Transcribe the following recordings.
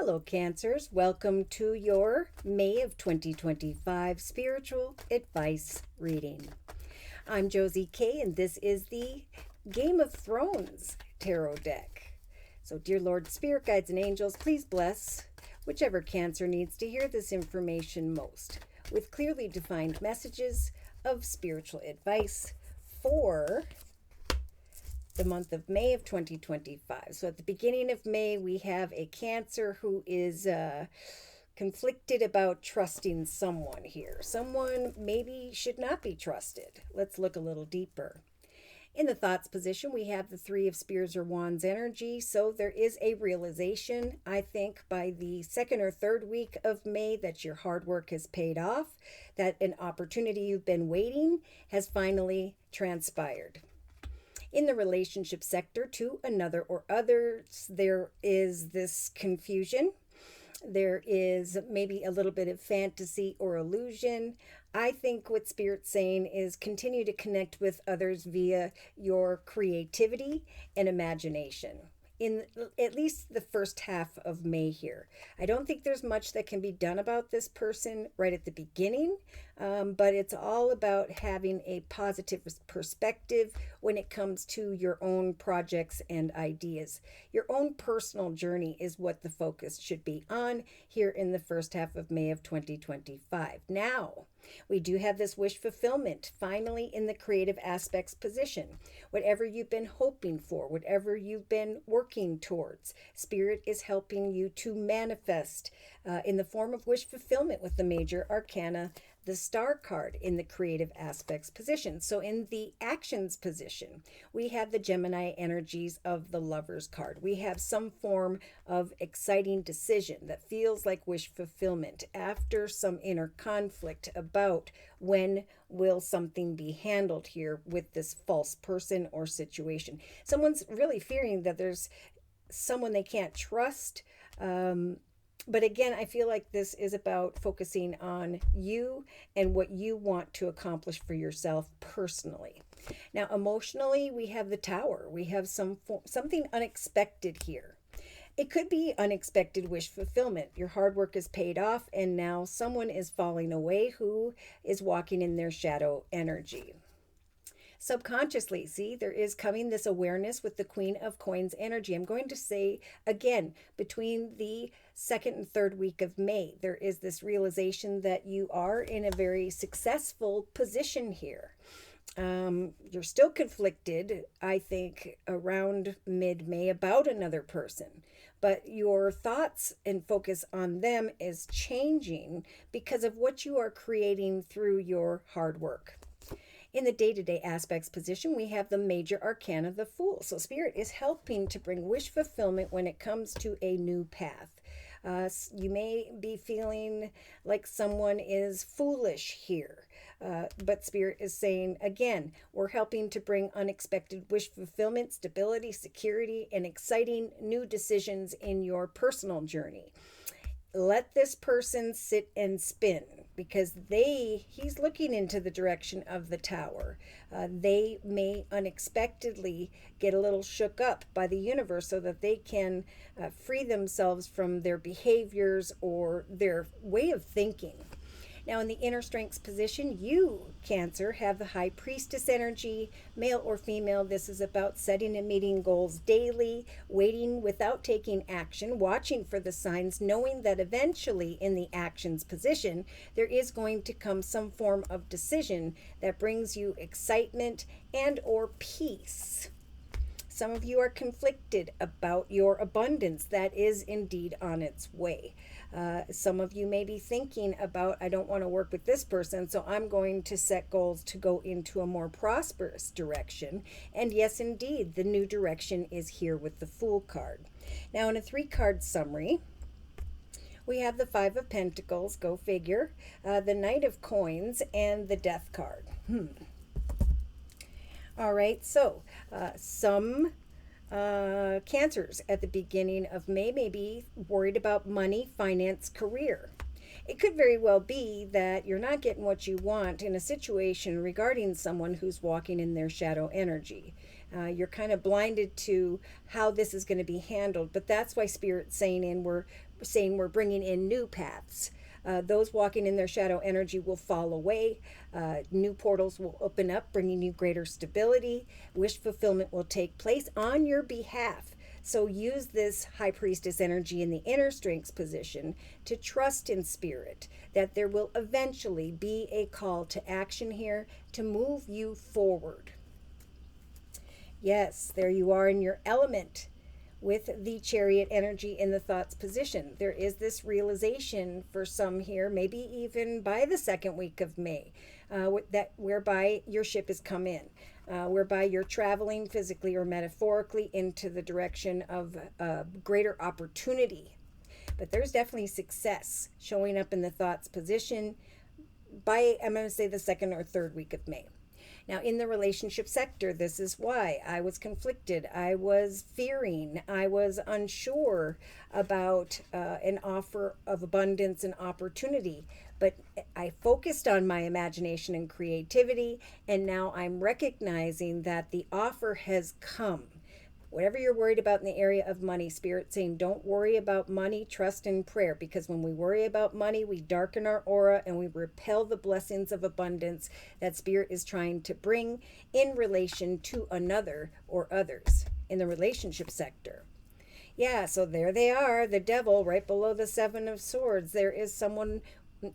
Hello, Cancers. Welcome to your May of 2025 spiritual advice reading. I'm Josie K, and this is the Game of Thrones tarot deck. So, dear Lord, Spirit Guides, and Angels, please bless whichever Cancer needs to hear this information most, with clearly defined messages of spiritual advice for the month of May of 2025. So at the beginning of May, we have a Cancer who is conflicted about trusting someone here. Someone maybe should not be trusted. Let's look a little deeper. In the thoughts position, we have the Three of Spears or Wands energy. So there is a realization, I think, by the second or third week of May that your hard work has paid off, that an opportunity you've been waiting has finally transpired. In the relationship sector, to another or others, there is this confusion. There is maybe a little bit of fantasy or illusion. I think what Spirit's saying is continue to connect with others via your creativity and imagination. In at least the first half of May here. I don't think there's much that can be done about this person right at the beginning, but it's all about having a positive perspective when it comes to your own projects and ideas. Your own personal journey is what the focus should be on here in the first half of May of 2025. Now, we do have this wish fulfillment finally in the creative aspects position. Whatever you've been hoping for, whatever you've been working towards, Spirit is helping you to manifest in the form of wish fulfillment with the major arcana, the Star card in the creative aspects position. So in the actions position, we have the Gemini energies of the Lovers card. We have some form of exciting decision that feels like wish fulfillment after some inner conflict about when will something be handled here with this false person or situation. Someone's really fearing that there's someone they can't trust. But again, I feel like this is about focusing on you and what you want to accomplish for yourself personally. Now, emotionally, we have the Tower. We have something unexpected here. It could be unexpected wish fulfillment. Your hard work is paid off, and now someone is falling away who is walking in their shadow energy. Subconsciously, see, there is coming this awareness with the Queen of Coins energy. I'm going to say again, between the second and third week of May, there is this realization that you are in a very successful position here. You're still conflicted, I think, around mid-May about another person, but your thoughts and focus on them is changing because of what you are creating through your hard work. In the day-to-day aspects position, we have the major arcana, the Fool. So Spirit is helping to bring wish fulfillment when it comes to a new path. You may be feeling like someone is foolish here, but Spirit is saying, again, we're helping to bring unexpected wish fulfillment, stability, security, and exciting new decisions in your personal journey. Let this person sit and spin because he's looking into the direction of the Tower. They may unexpectedly get a little shook up by the universe so that they can free themselves from their behaviors or their way of thinking. Now, in the inner strengths position, you, Cancer, have the High Priestess energy, male or female. This is about setting and meeting goals daily, waiting without taking action, watching for the signs, knowing that eventually in the actions position, there is going to come some form of decision that brings you excitement and or peace. Some of you are conflicted about your abundance. That is indeed on its way. Some of you may be thinking about, I don't want to work with this person, so I'm going to set goals to go into a more prosperous direction. And yes, indeed, the new direction is here with the Fool card. Now, in a 3-card summary, we have the Five of Pentacles, go figure, the Knight of Coins, and the Death card. All right, so some Cancers at the beginning of May may be worried about money, finance, career. It could very well be that you're not getting what you want in a situation regarding someone who's walking in their shadow energy. You're kind of blinded to how this is going to be handled, but that's why Spirit's saying we're saying we're bringing in new paths. Those walking in their shadow energy will fall away. New portals will open up, bringing you greater stability. Wish fulfillment will take place on your behalf. So use this high priestess energy in the inner strengths position to trust in spirit that there will eventually be a call to action here to move you forward. Yes, there you are in your element with the chariot energy in the thoughts position. There is this realization for some here, maybe even by the second week of May, that whereby your ship has come in, whereby you're traveling physically or metaphorically into the direction of greater opportunity. But there's definitely success showing up in the thoughts position by, I'm going to say, the second or third week of May. Now, in the relationship sector, this is why I was conflicted. I was fearing. I was unsure about an offer of abundance and opportunity. But I focused on my imagination and creativity, and now I'm recognizing that the offer has come. Whatever you're worried about in the area of money, Spirit saying don't worry about money, trust in prayer, because when we worry about money, we darken our aura and we repel the blessings of abundance that Spirit is trying to bring in relation to another or others in the relationship sector. Yeah, so there they are, the devil right below the Seven of Swords. There is someone,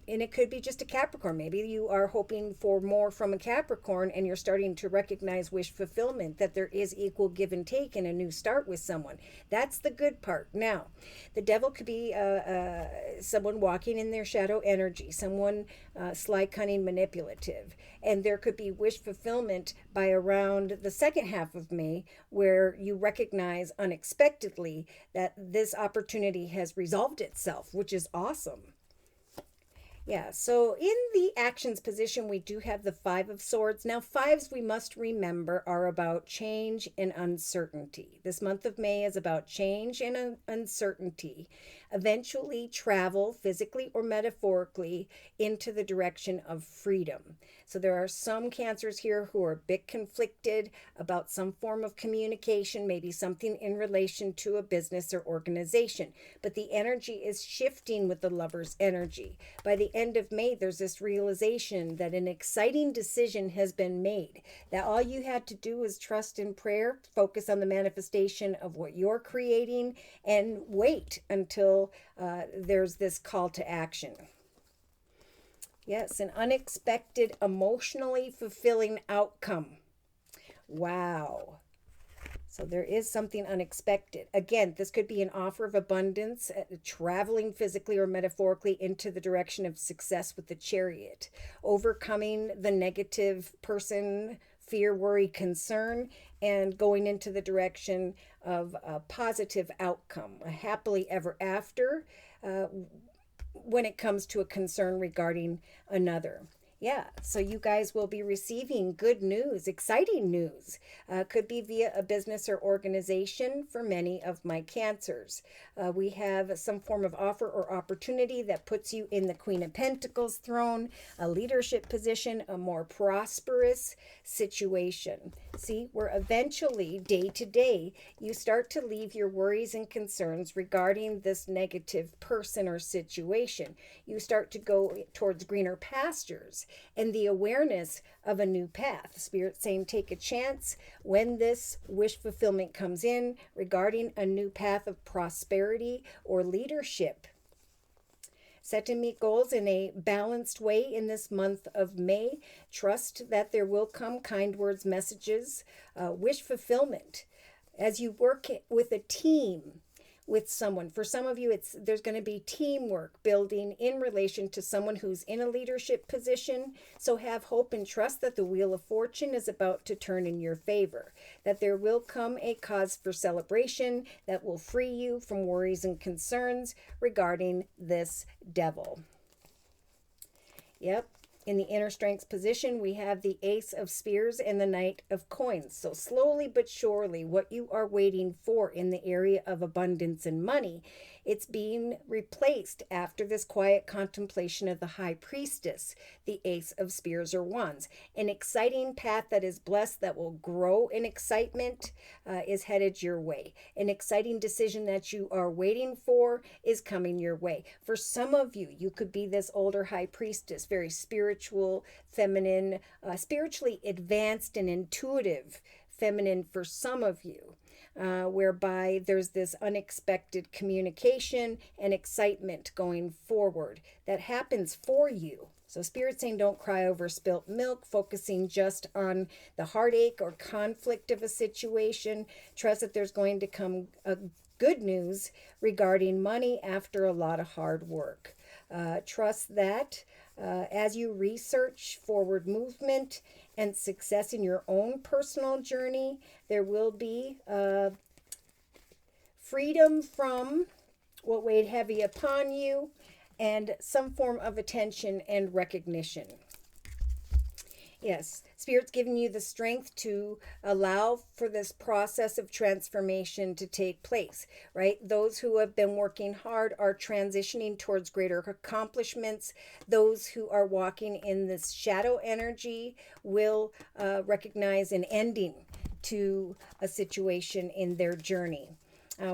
and it could be just a Capricorn. Maybe you are hoping for more from a Capricorn and you're starting to recognize wish fulfillment, that there is equal give and take and a new start with someone. That's the good part. Now, the devil could be someone walking in their shadow energy, someone sly, cunning, manipulative. And there could be wish fulfillment by around the second half of May, where you recognize unexpectedly that this opportunity has resolved itself, which is awesome. Yeah, so in the actions position, we do have the Five of Swords. Now, fives, we must remember, are about change and uncertainty. This month of May is about change and uncertainty. Eventually travel, physically or metaphorically, into the direction of freedom. So there are some Cancers here who are a bit conflicted about some form of communication, maybe something in relation to a business or organization. But the energy is shifting with the Lover's energy. By the end of May, there's this realization that an exciting decision has been made, that all you had to do is trust in prayer, focus on the manifestation of what you're creating, and wait until there's this call to action. Yes, an unexpected, emotionally fulfilling outcome. Wow. So there is something unexpected. Again, this could be an offer of abundance, traveling physically or metaphorically into the direction of success with the Chariot, overcoming the negative person, fear, worry, concern, and going into the direction of a positive outcome, a happily ever after, when it comes to a concern regarding another. Yeah, so you guys will be receiving good news, exciting news. Could be via a business or organization for many of my Cancers. We have some form of offer or opportunity that puts you in the Queen of Pentacles throne, a leadership position, a more prosperous situation. See, where eventually, day to day, you start to leave your worries and concerns regarding this negative person or situation. You start to go towards greener pastures and the awareness of a new path. Spirit saying take a chance when this wish fulfillment comes in regarding a new path of prosperity or leadership. Set to meet goals in a balanced way in this month of May. Trust that there will come kind words, messages, wish fulfillment. As you work with a team, with someone. For some of you, there's going to be teamwork building in relation to someone who's in a leadership position. So have hope and trust that the wheel of fortune is about to turn in your favor, that there will come a cause for celebration that will free you from worries and concerns regarding this devil. Yep. In the inner strengths position, we have the Ace of Spears and the Knight of Coins. So slowly but surely, what you are waiting for in the area of abundance and money It's being replaced after this quiet contemplation of the High Priestess, the Ace of Spears or Wands. An exciting path that is blessed, that will grow in excitement, is headed your way. An exciting decision that you are waiting for is coming your way. For some of you, you could be this older High Priestess, very spiritual, feminine, spiritually advanced and intuitive feminine for some of you. Whereby there's this unexpected communication and excitement going forward that happens for you. So Spirit's saying don't cry over spilt milk, focusing just on the heartache or conflict of a situation. Trust that there's going to come a good news regarding money after a lot of hard work. Trust that as you research forward movement and success in your own personal journey, there will be freedom from what weighed heavy upon you and some form of attention and recognition. Yes, Spirit's giving you the strength to allow for this process of transformation to take place, right? Those who have been working hard are transitioning towards greater accomplishments. Those who are walking in this shadow energy will recognize an ending to a situation in their journey.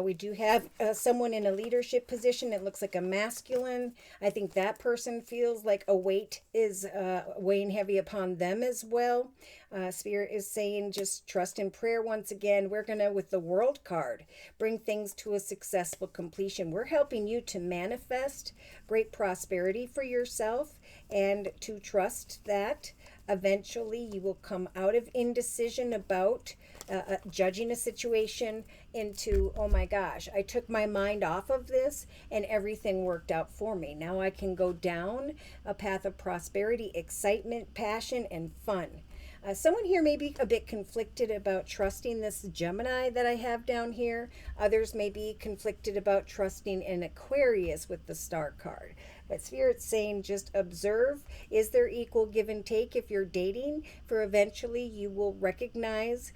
We do have someone in a leadership position. It looks like a masculine. I think that person feels like a weight is weighing heavy upon them as well. Spirit is saying just trust in prayer once again. We're going to, with the World card, bring things to a successful completion. We're helping you to manifest great prosperity for yourself and to trust that eventually you will come out of indecision about judging a situation into, oh my gosh, I took my mind off of this and everything worked out for me. Now I can go down a path of prosperity, excitement, passion, and fun. Someone here may be a bit conflicted about trusting this Gemini that I have down here. Others may be conflicted about trusting an Aquarius with the Star card. But Spirit's saying just observe. Is there equal give and take if you're dating? For eventually you will recognize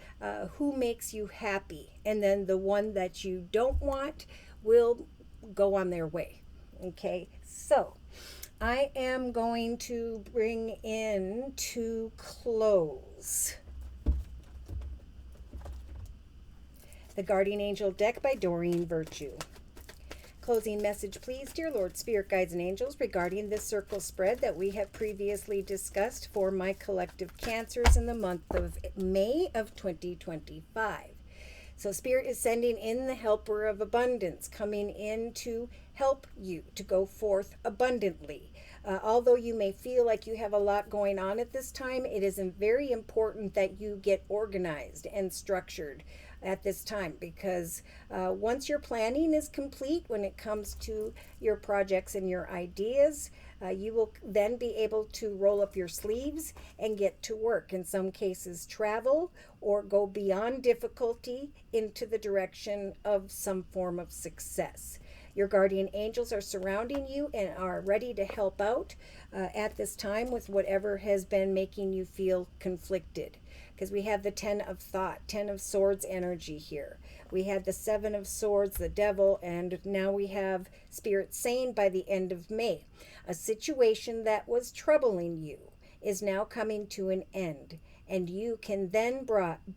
who makes you happy. And then the one that you don't want will go on their way. Okay, so I am going to bring in to close the Guardian Angel deck by Doreen Virtue. Closing message, please, dear Lord, Spirit, Guides, and Angels, regarding this circle spread that we have previously discussed for my collective cancers in the month of May of 2025. So Spirit is sending in the helper of abundance, coming in to help you to go forth abundantly. Although you may feel like you have a lot going on at this time, it is very important that you get organized and structured at this time, because once your planning is complete when it comes to your projects and your ideas, you will then be able to roll up your sleeves and get to work. In some cases, travel or go beyond difficulty into the direction of some form of success. Your guardian angels are surrounding you and are ready to help out at this time with whatever has been making you feel conflicted. Because we have the 10 of thought, 10 of swords energy here. We had the 7 of swords, the devil, and now we have Spirit saying by the end of May, a situation that was troubling you is now coming to an end, and you can then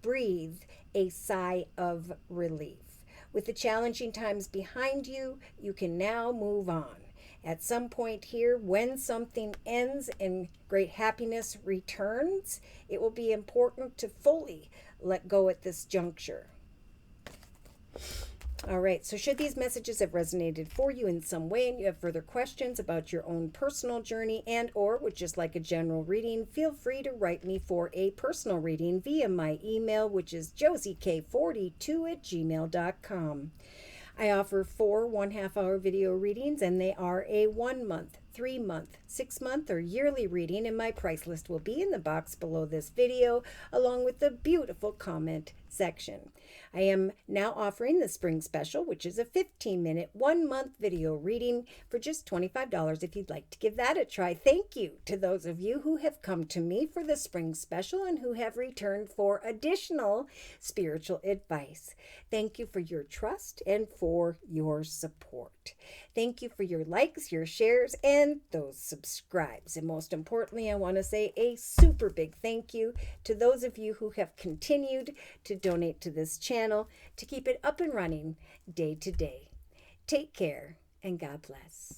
breathe a sigh of relief. With the challenging times behind you, you can now move on. At some point here, when something ends and great happiness returns, it will be important to fully let go at this juncture. All right, so should these messages have resonated for you in some way and you have further questions about your own personal journey and or would just like a general reading, feel free to write me for a personal reading via my email, which is JosieK42@gmail.com. I offer 4 1/2-hour video readings, and they are a 1 month, 3 month, 6 month, or yearly reading, and my price list will be in the box below this video, along with the beautiful comment section. I am now offering the spring special, which is a 15-minute, 1-month video reading for just $25 if you'd like to give that a try. Thank you to those of you who have come to me for the spring special and who have returned for additional spiritual advice. Thank you for your trust and for your support. Thank you for your likes, your shares, and those subscribes. And most importantly, I want to say a super big thank you to those of you who have continued to donate to this channel to keep it up and running day to day. Take care and God bless.